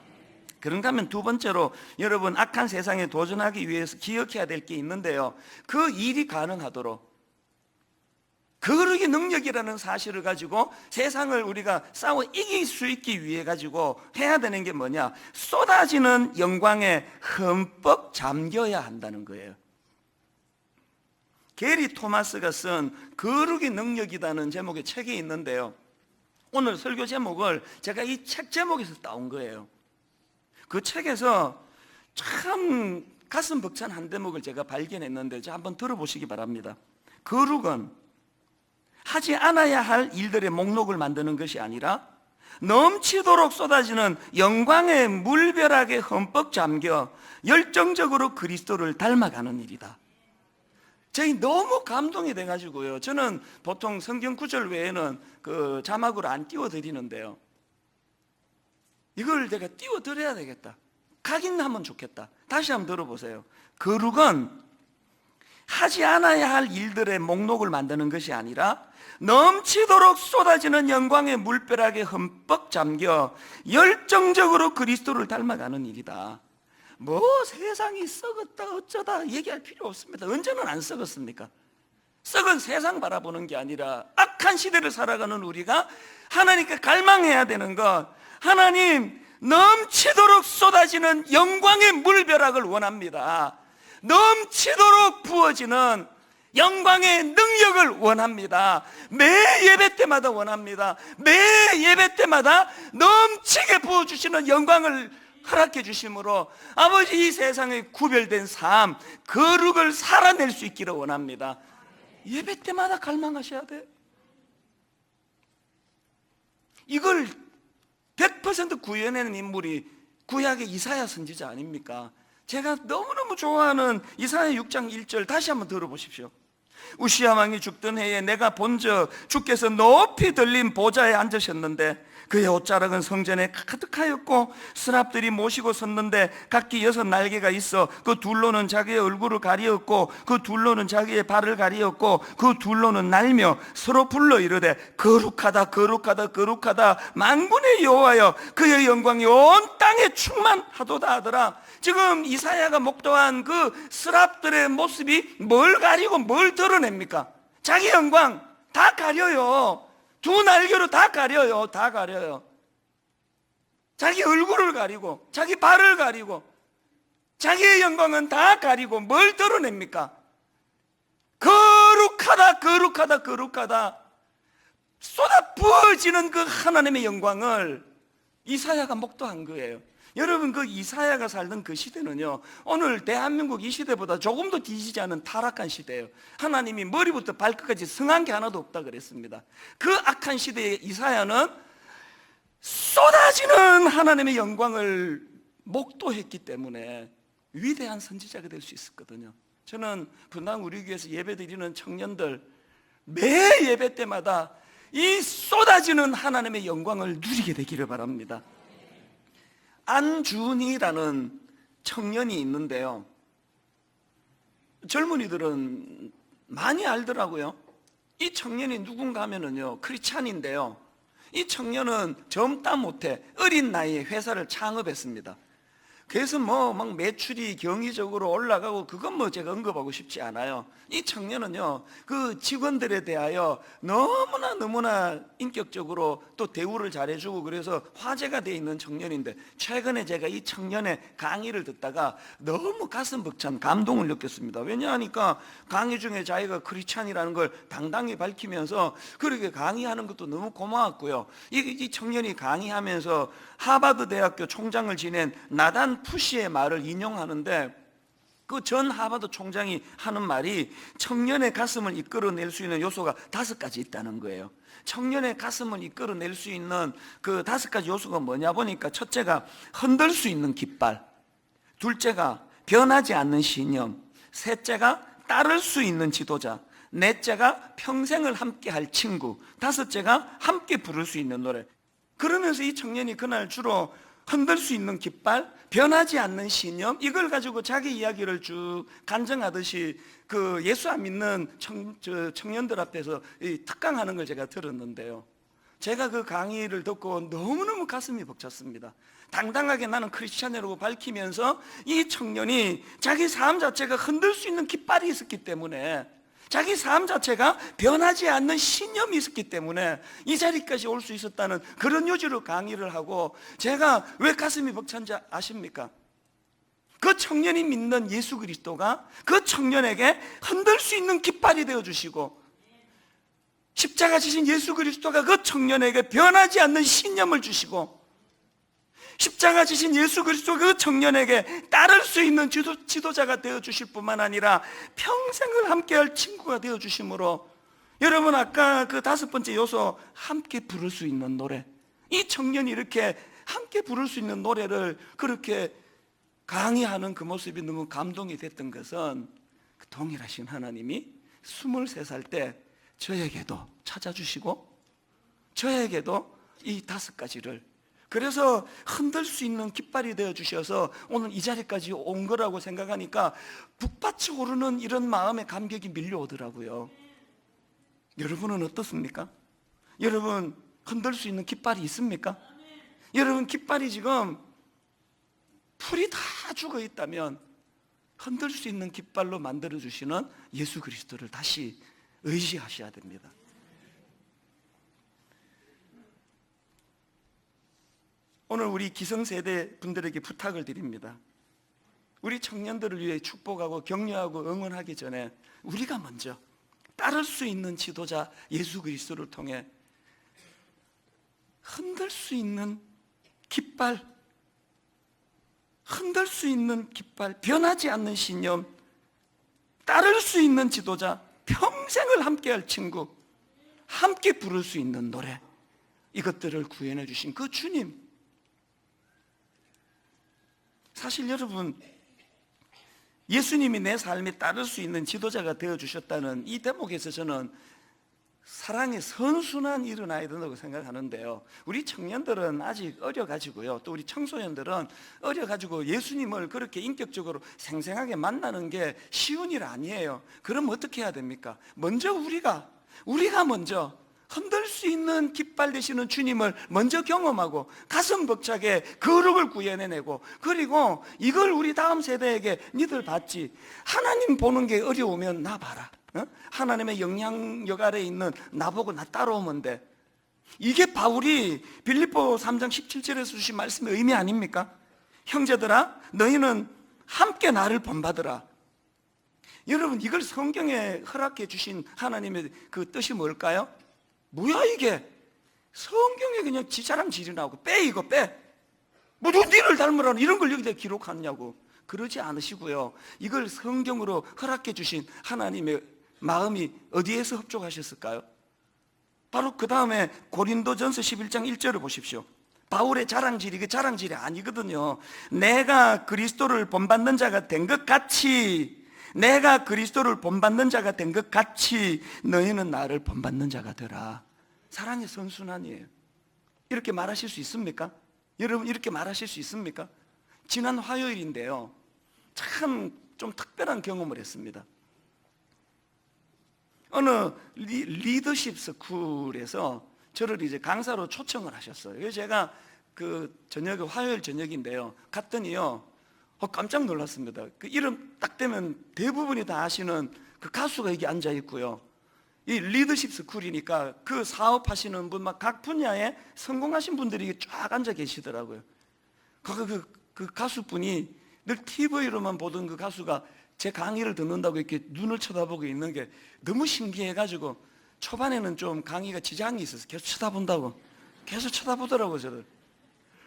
그런가 하면 두 번째로 여러분, 악한 세상에 도전하기 위해서 기억해야 될 게 있는데요, 그 일이 가능하도록 거룩의 능력이라는 사실을 가지고 세상을 우리가 싸워 이길 수 있기 위해 가지고 해야 되는 게 뭐냐? 쏟아지는 영광에 흠뻑 잠겨야 한다는 거예요. 게리 토마스가 쓴 거룩의 능력이라는 제목의 책이 있는데요, 오늘 설교 제목을 제가 이 책 제목에서 따온 거예요. 그 책에서 참 가슴 벅찬 한 대목을 제가 발견했는데 한번 들어보시기 바랍니다. 거룩은 하지 않아야 할 일들의 목록을 만드는 것이 아니라 넘치도록 쏟아지는 영광의 물벼락에 흠뻑 잠겨 열정적으로 그리스도를 닮아가는 일이다. 저희 너무 감동이 돼가지고요, 저는 보통 성경 구절 외에는 그 자막으로 안 띄워드리는데요, 이걸 내가 띄워드려야 되겠다, 각인하면 좋겠다. 다시 한번 들어보세요. 거룩은 하지 않아야 할 일들의 목록을 만드는 것이 아니라 넘치도록 쏟아지는 영광의 물벼락에 흠뻑 잠겨 열정적으로 그리스도를 닮아가는 일이다. 뭐 세상이 썩었다 어쩌다 얘기할 필요 없습니다. 언제는 안 썩었습니까? 썩은 세상 바라보는 게 아니라 악한 시대를 살아가는 우리가 하나님께 갈망해야 되는 것, 하나님 넘치도록 쏟아지는 영광의 물벼락을 원합니다. 넘치도록 부어지는 영광의 능력을 원합니다. 매 예배 때마다 원합니다. 매 예배 때마다 넘치게 부어주시는 영광을 허락해 주심으로 아버지, 이 세상에 구별된 삶, 거룩을 살아낼 수 있기를 원합니다. 예배 때마다 갈망하셔야 돼요. 이걸 100% 구현해낸 인물이 구약의 이사야 선지자 아닙니까? 제가 너무너무 좋아하는 이사야 6장 1절 다시 한번 들어보십시오. 우시야 왕이 죽던 해에 내가 본적 주께서 높이 들린 보좌에 앉으셨는데 그의 옷자락은 성전에 가득하였고 스랍들이 모시고 섰는데 각기 6날개가 있어 그 둘로는 자기의 얼굴을 가리었고 그 둘로는 자기의 발을 가리었고 그 둘로는 날며 서로 불러 이르되 거룩하다 거룩하다 거룩하다 만군의 여호와여, 그의 영광이 온 땅에 충만하도다 하더라. 지금 이사야가 목도한 그 스랍들의 모습이 뭘 가리고 뭘 드러냅니까? 자기 영광 다 가려요. 두 날개로 다 가려요. 다 가려요. 자기 얼굴을 가리고 자기 발을 가리고 자기의 영광은 다 가리고 뭘 드러냅니까? 거룩하다 거룩하다 거룩하다 쏟아 부어지는 그 하나님의 영광을 이사야가 목도한 거예요. 여러분, 그 이사야가 살던 그 시대는요, 오늘 대한민국 이 시대보다 조금 더 뒤지지 않은 타락한 시대예요. 하나님이 머리부터 발끝까지 성한 게 하나도 없다 그랬습니다. 그 악한 시대에 이사야는 쏟아지는 하나님의 영광을 목도했기 때문에 위대한 선지자가 될 수 있었거든요. 저는 분당 우리 교회에서 예배드리는 청년들 매 예배 때마다 이 쏟아지는 하나님의 영광을 누리게 되기를 바랍니다. 안준이라는 청년이 있는데요, 젊은이들은 많이 알더라고요. 이 청년이 누군가 하면은요, 크리스찬인데요, 이 청년은 젊다 못해 어린 나이에 회사를 창업했습니다. 그래서 막 매출이 경이적으로 올라가고, 그건 제가 언급하고 싶지 않아요. 이 청년은요, 그 직원들에 대하여 너무나 인격적으로 또 대우를 잘해주고, 그래서 화제가 돼 있는 청년인데, 최근에 제가 이 청년의 강의를 듣다가 너무 가슴 벅찬 감동을 느꼈습니다. 왜냐하니까 강의 중에 자기가 크리스찬이라는 걸 당당히 밝히면서 그렇게 강의하는 것도 너무 고마웠고요. 이 청년이 강의하면서 하버드 대학교 총장을 지낸 나단 푸시의 말을 인용하는데, 그 전 하버드 총장이 하는 말이 청년의 가슴을 이끌어낼 수 있는 요소가 5가지 있다는 거예요. 청년의 가슴을 이끌어낼 수 있는 그 5가지 요소가 뭐냐 보니까, 첫째가 흔들 수 있는 깃발, 둘째가 변하지 않는 신념, 셋째가 따를 수 있는 지도자, 넷째가 평생을 함께 할 친구, 다섯째가 함께 부를 수 있는 노래. 그러면서 이 청년이 그날 주로 흔들 수 있는 깃발, 변하지 않는 신념, 이걸 가지고 자기 이야기를 쭉 간증하듯이 그 예수 안 믿는 청년들 앞에서 특강하는 걸 제가 들었는데요, 제가 그 강의를 듣고 너무너무 가슴이 벅찼습니다. 당당하게 나는 크리스찬이라고 밝히면서 이 청년이 자기 삶 자체가 흔들 수 있는 깃발이 있었기 때문에, 자기 삶 자체가 변하지 않는 신념이 있었기 때문에 이 자리까지 올 수 있었다는 그런 요지로 강의를 하고, 제가 왜 가슴이 벅찬지 아십니까? 그 청년이 믿는 예수 그리스도가 그 청년에게 흔들 수 있는 깃발이 되어주시고, 십자가 지신 예수 그리스도가 그 청년에게 변하지 않는 신념을 주시고, 십자가 지신 예수 그리스도 그 청년에게 따를 수 있는 지도자가 되어주실 뿐만 아니라 평생을 함께할 친구가 되어주심으로, 여러분 아까 그 5번째 요소, 함께 부를 수 있는 노래, 이 청년이 이렇게 함께 부를 수 있는 노래를 그렇게 강의하는 그 모습이 너무 감동이 됐던 것은, 그 동일하신 하나님이 23살 때 저에게도 찾아주시고, 저에게도 이 5가지를, 그래서 흔들 수 있는 깃발이 되어주셔서 오늘 이 자리까지 온 거라고 생각하니까 북받쳐 오르는 이런 마음의 감격이 밀려오더라고요. 여러분은 어떻습니까? 여러분 흔들 수 있는 깃발이 있습니까? 여러분 깃발이 지금 풀이 다 죽어 있다면 흔들 수 있는 깃발로 만들어주시는 예수 그리스도를 다시 의지하셔야 됩니다. 오늘 우리 기성세대 분들에게 부탁을 드립니다. 우리 청년들을 위해 축복하고 격려하고 응원하기 전에 우리가 먼저 따를 수 있는 지도자 예수 그리스도를 통해 흔들 수 있는 깃발, 흔들 수 있는 깃발, 변하지 않는 신념, 따를 수 있는 지도자, 평생을 함께할 친구, 함께 부를 수 있는 노래, 이것들을 구현해 주신 그 주님. 사실 여러분, 예수님이 내 삶에 따를 수 있는 지도자가 되어주셨다는 이 대목에서 저는 사랑의 선순환이 일어나야 된다고 생각하는데요, 우리 청년들은 아직 어려가지고요, 또 우리 청소년들은 어려가지고 예수님을 그렇게 인격적으로 생생하게 만나는 게 쉬운 일 아니에요. 그럼 어떻게 해야 됩니까? 먼저 우리가 먼저 흔들 수 있는 깃발 되시는 주님을 먼저 경험하고 가슴 벅차게 거룩을 구현해내고, 그리고 이걸 우리 다음 세대에게 니들 봤지, 하나님 보는 게 어려우면 나 봐라, 하나님의 영향력 아래에 있는 나보고 나 따라오면 돼. 이게 바울이 빌립보 3장 17절에서 주신 말씀의 의미 아닙니까? 형제들아 너희는 함께 나를 본받으라. 여러분 이걸 성경에 허락해 주신 하나님의 그 뜻이 뭘까요? 뭐야 이게? 성경에 그냥 지자랑 지리 나오고 빼, 이거 빼. 모두 니를 닮으라는 이런 걸 여기다 기록하냐고. 그러지 않으시고요, 이걸 성경으로 허락해 주신 하나님의 마음이 어디에서 흡족하셨을까요? 바로 그 다음에 고린도전서 11장 1절을 보십시오. 바울의 자랑질이 그 자랑질이 아니거든요. 내가 그리스도를 본받는 자가 된 것 같이, 내가 그리스도를 본받는 자가 된 것 같이 너희는 나를 본받는 자가 되라. 사랑의 선순환이에요. 이렇게 말하실 수 있습니까? 여러분, 이렇게 말하실 수 있습니까? 지난 화요일인데요, 참 좀 특별한 경험을 했습니다. 어느 리더십 스쿨에서 저를 이제 강사로 초청을 하셨어요. 그래서 제가 그 저녁에, 화요일 저녁인데요, 갔더니요, 깜짝 놀랐습니다. 그 이름 딱 대면 대부분이 다 아시는 그 가수가 여기 앉아 있고요, 이 리더십 스쿨이니까 그 사업하시는 분, 막 각 분야에 성공하신 분들이 쫙 앉아 계시더라고요. 그 가수분이 늘 TV로만 보던 그 가수가 제 강의를 듣는다고 이렇게 눈을 쳐다보고 있는 게 너무 신기해가지고 초반에는 좀 강의가 지장이 있어서 계속 쳐다본다고, 계속 쳐다보더라고요, 저를.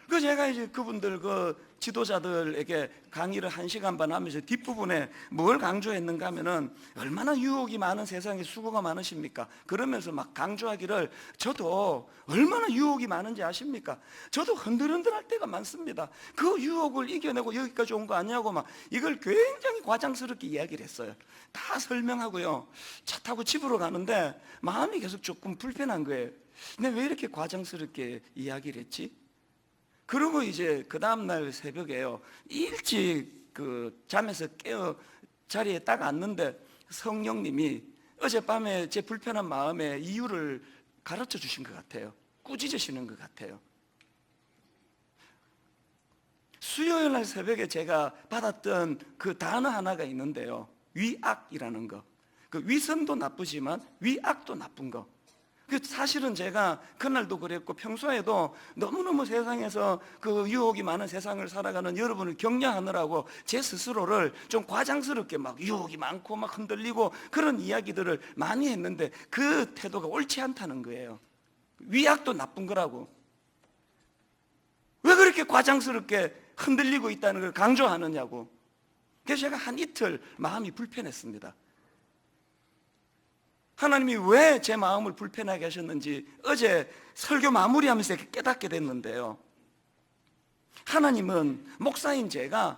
그 제가 이제 그분들, 그 지도자들에게 강의를 1시간 반 하면서 뒷부분에 뭘 강조했는가 하면은 얼마나 유혹이 많은 세상에 수고가 많으십니까? 그러면서 막 강조하기를, 저도 얼마나 유혹이 많은지 아십니까? 저도 흔들흔들할 때가 많습니다. 그 유혹을 이겨내고 여기까지 온 거 아니냐고 막 이걸 굉장히 과장스럽게 이야기를 했어요. 다 설명하고요, 차 타고 집으로 가는데 마음이 계속 조금 불편한 거예요. 내가 왜 이렇게 과장스럽게 이야기를 했지? 그리고 이제 그 다음날 새벽에요, 일찍 그 잠에서 깨어 자리에 딱 앉는데 성령님이 어젯밤에 제 불편한 마음의 이유를 가르쳐 주신 것 같아요. 꾸짖으시는 것 같아요. 수요일 날 새벽에 제가 받았던 그 단어 하나가 있는데요, 위악이라는 거. 그 위선도 나쁘지만 위악도 나쁜 거. 사실은 제가 그날도 그랬고 평소에도 너무너무 세상에서 그 유혹이 많은 세상을 살아가는 여러분을 격려하느라고 제 스스로를 좀 과장스럽게 막 유혹이 많고 막 흔들리고 그런 이야기들을 많이 했는데 그 태도가 옳지 않다는 거예요. 위약도 나쁜 거라고. 왜 그렇게 과장스럽게 흔들리고 있다는 걸 강조하느냐고. 그래서 제가 한 이틀 마음이 불편했습니다. 하나님이 왜 제 마음을 불편하게 하셨는지 어제 설교 마무리하면서 깨닫게 됐는데요, 하나님은 목사인 제가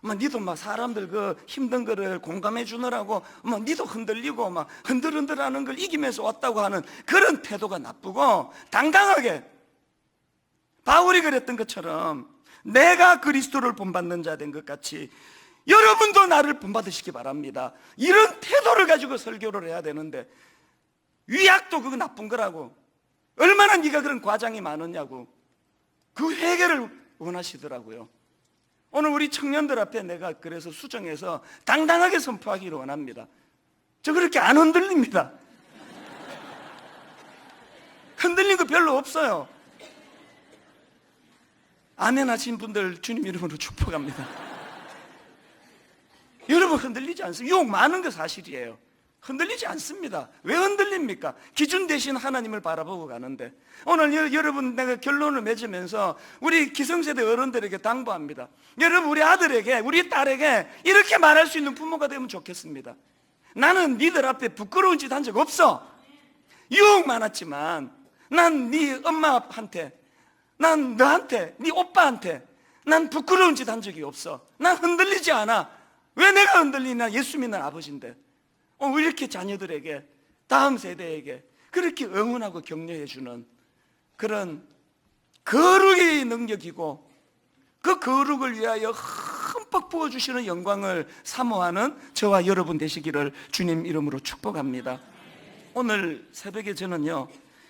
니도 막 사람들 그 힘든 거를 공감해 주느라고 니도 흔들리고 막 흔들흔들하는 걸 이기면서 왔다고 하는 그런 태도가 나쁘고, 당당하게 바울이 그랬던 것처럼 내가 그리스도를 본받는 자 된 것 같이 여러분도 나를 본받으시기 바랍니다. 이런 태도를 가지고 설교를 해야 되는데 위약도 그거 나쁜 거라고, 얼마나 네가 그런 과장이 많았냐고, 그 회개를 원하시더라고요. 오늘 우리 청년들 앞에 내가 그래서 수정해서 당당하게 선포하기를 원합니다. 저 그렇게 안 흔들립니다. 흔들린 거 별로 없어요. 아멘 하신 분들 주님 이름으로 축복합니다. 여러분 흔들리지 않습니다. 유혹 많은 거 사실이에요. 흔들리지 않습니다. 왜 흔들립니까? 기준 대신 하나님을 바라보고 가는데. 오늘 여러분, 내가 결론을 맺으면서 우리 기성세대 어른들에게 당부합니다. 여러분, 우리 아들에게, 우리 딸에게 이렇게 말할 수 있는 부모가 되면 좋겠습니다. 나는 니들 앞에 부끄러운 짓 한 적 없어. 유혹 많았지만 난 네 엄마한테, 난 너한테, 네 오빠한테 난 부끄러운 짓 한 적이 없어. 난 흔들리지 않아. 왜 내가 흔들리나? 예수 믿는 아버지인데. 왜 이렇게 자녀들에게, 다음 세대에게 그렇게 응원하고 격려해 주는 그런 거룩의 능력이고, 그 거룩을 위하여 흠뻑 부어주시는 영광을 사모하는 저와 여러분 되시기를 주님 이름으로 축복합니다. 오늘 새벽에 저는요,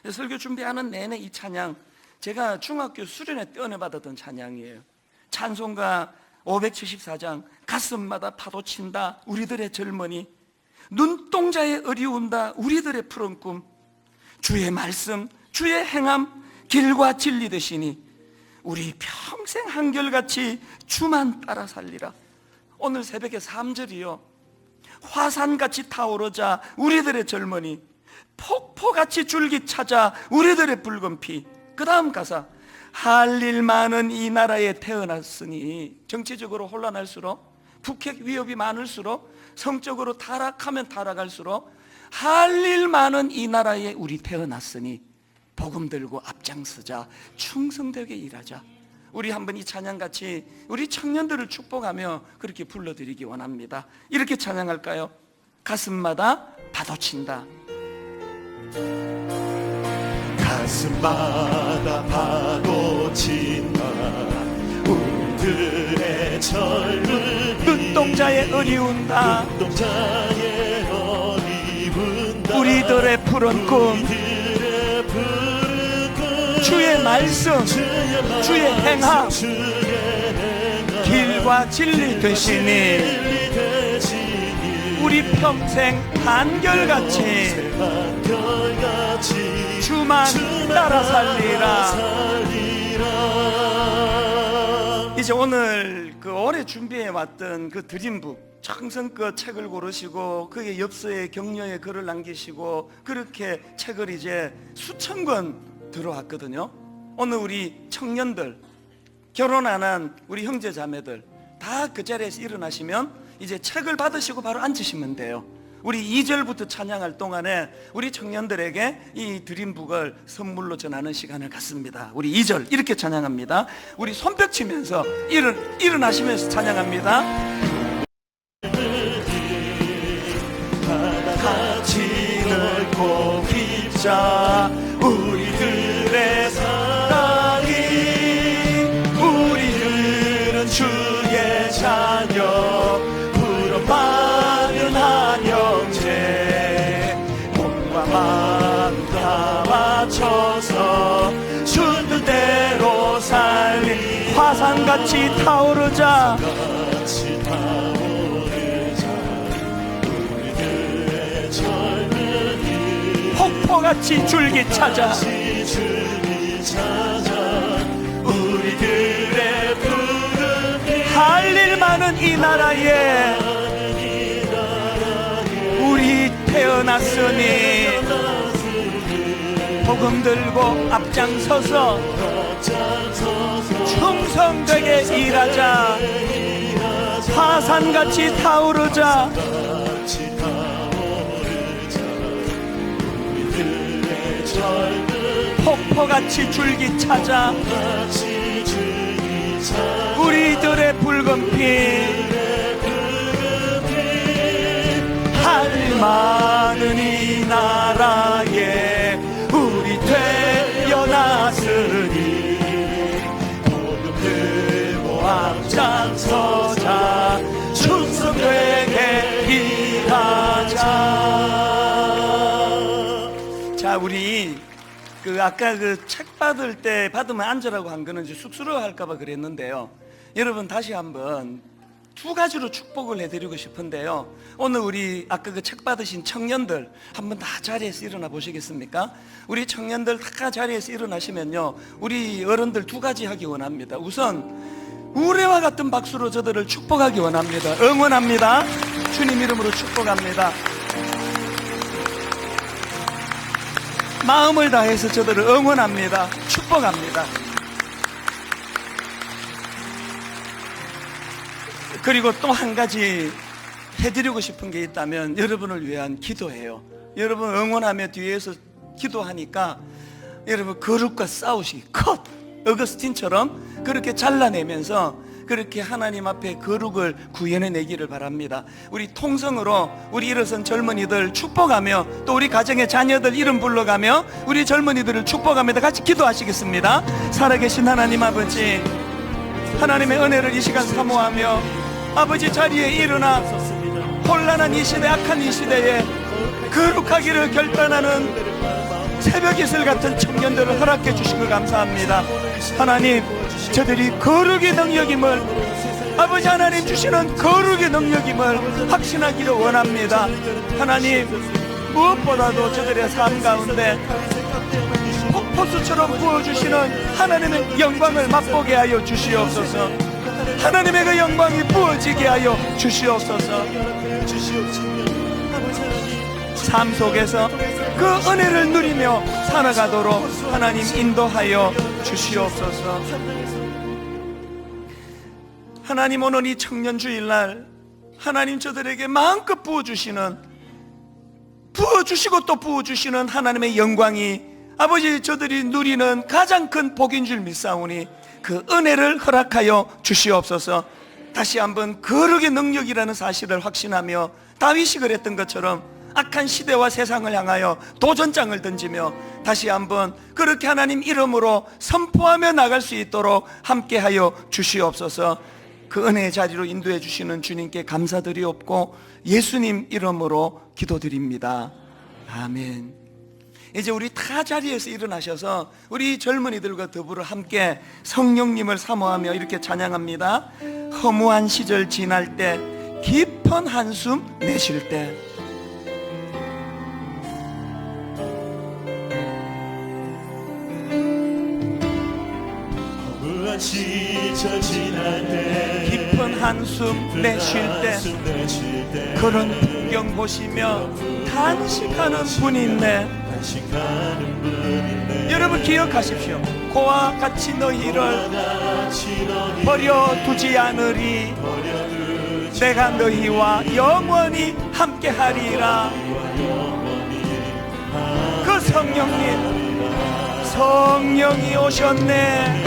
설교 준비하는 내내 이 찬양, 제가 중학교 수련회 때 은혜 받았던 찬양이에요. 찬송가 574장, 가슴마다 파도친다 우리들의 젊은이, 눈동자에 어리운다 우리들의 푸른 꿈, 주의 말씀 주의 행함 길과 진리 되시니 우리 평생 한결같이 주만 따라 살리라. 오늘 새벽에 3절이요, 화산같이 타오르자 우리들의 젊은이, 폭포같이 줄기 찾아 우리들의 붉은 피. 그 다음 가사, 할 일 많은 이 나라에 태어났으니 정치적으로 혼란할수록, 북핵 위협이 많을수록, 성적으로 타락하면 타락할수록 할 일 많은 이 나라에 우리 태어났으니 복음 들고 앞장서자, 충성되게 일하자. 우리 한번 이 찬양같이 우리 청년들을 축복하며 그렇게 불러드리기 원합니다. 이렇게 찬양할까요? 가슴마다 파도친다. 가슴마다 파도친다. 우리들의 젊은이 눈동자에 어리운다. 눈동자에 어리운다. 우리들의 푸른 꿈, 주의 말씀, 주의 행함, 길과 진리 되시니 우리 평생 한결같이 주만 따라 살리라. 이제 오늘 그 올해 준비해 왔던 그 드림북 정성껏 책을 고르시고 그의 엽서에 격려의 글을 남기시고 그렇게 책을 이제 수천 권 들어왔거든요. 오늘 우리 청년들, 결혼 안 한 우리 형제 자매들 다 그 자리에서 일어나시면 이제 책을 받으시고 바로 앉으시면 돼요. 우리 2절부터 찬양할 동안에 우리 청년들에게 이 드림북을 선물로 전하는 시간을 갖습니다. 우리 2절 이렇게 찬양합니다. 우리 손뼉 치면서 일어나시면서 찬양합니다. 같이 넓고 깊자 우리들의 사랑이, 우리들은 주의 자녀, 부름받은 한 형제, 몸과 마음 다 맞춰서 주는 대로 살리 화산같이 타오르자. 폭포같이 줄기 찾아 우리들의 푸른 할 일 많은 이 나라에 우리 태어났으니 복음 들고 앞장서서 충성되게 일하자. 화산같이 타오르자. 폭포같이 줄기 찾아 우리들의 붉은 피 할 일 많은 이 나라에 우리 태어났으니 복음 들고 앞장서자. 충성되게 일하자. 자, 우리 아까 그 책 받을 때 받으면 앉으라고 한 거는 이제 쑥스러워할까봐 그랬는데요. 여러분 다시 한번 두 가지로 축복을 해드리고 싶은데요. 오늘 우리 아까 그 책 받으신 청년들 한번 다 자리에서 일어나 보시겠습니까? 우리 청년들 다 자리에서 일어나시면요, 우리 어른들 두 가지 하기 원합니다. 우선 우레와 같은 박수로 저들을 축복하기 원합니다. 응원합니다. 주님 이름으로 축복합니다. 마음을 다해서 저들을 응원합니다. 축복합니다. 그리고 또 한 가지 해드리고 싶은 게 있다면 여러분을 위한 기도예요. 여러분 응원하며 뒤에서 기도하니까 여러분 거룩과 싸우시기 컷! 어거스틴처럼 그렇게 잘라내면서 그렇게 하나님 앞에 거룩을 구현해내기를 바랍니다. 우리 통성으로 우리 일어선 젊은이들 축복하며 또 우리 가정의 자녀들 이름 불러가며 우리 젊은이들을 축복합니다. 같이 기도하시겠습니다. 살아계신 하나님 아버지, 하나님의 은혜를 이 시간 사모하며 아버지 자리에 일어나 혼란한 이 시대, 악한 이 시대에 거룩하기를 결단하는 새벽이슬 같은 청년들을 허락해 주신 걸 감사합니다. 하나님, 저들이 거룩의 능력임을, 아버지 하나님 주시는 거룩의 능력임을 확신하기를 원합니다. 하나님, 무엇보다도 저들의 삶 가운데 폭포수처럼 부어주시는 하나님의 영광을 맛보게 하여 주시옵소서. 하나님의 그 영광이 부어지게 하여 주시옵소서. 삶 속에서 그 은혜를 누리며 살아가도록 하나님 인도하여 주시옵소서. 하나님, 오늘 이 청년 주일날 하나님 저들에게 마음껏 부어주시고 또 부어주시는 하나님의 영광이 아버지 저들이 누리는 가장 큰 복인 줄 믿사오니 그 은혜를 허락하여 주시옵소서. 다시 한번 거룩의 능력이라는 사실을 확신하며 다윗이 그랬던 것처럼 악한 시대와 세상을 향하여 도전장을 던지며 다시 한번 그렇게 하나님 이름으로 선포하며 나갈 수 있도록 함께하여 주시옵소서. 그 은혜의 자리로 인도해 주시는 주님께 감사드리옵고 예수님 이름으로 기도드립니다. 아멘. 이제 우리 타 자리에서 일어나셔서 우리 젊은이들과 더불어 함께 성령님을 사모하며 이렇게 찬양합니다. 허무한 시절 지날 때, 깊은 한숨 내쉴 때. 허무한 시절 지날 때, 깊은 한숨 내쉴 때, 그런 풍경 보시며 탄식하는 분이 있네. 여러분 기억하십시오. 그와 같이 너희를 버려두지 않으리. 내가 너희와 영원히 함께하리라. 그 성령이 오셨네.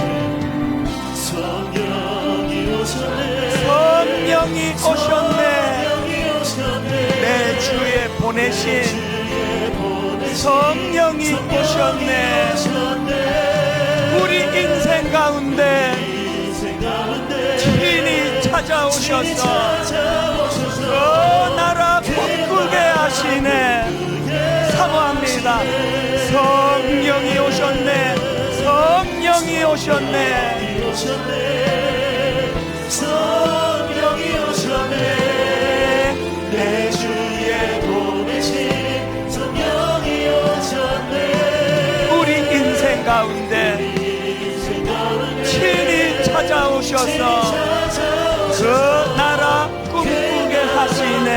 성령이 오셨네. 내 주에 보내신 성령이 오셨네. 우리 인생 가운데 친히 찾아오셔서 그 나라 꿈꾸게 하시네. 사모합니다. 성령이 오셨네. 성령이 오셨네. 성령이 오셨네. 내 주에 보내신 성령이 오셨네. 우리 인생 가운데 친히 찾아오셔서 그 나라 꿈꾸게 하시네.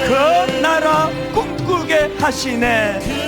그 나라 꿈꾸게 하시네.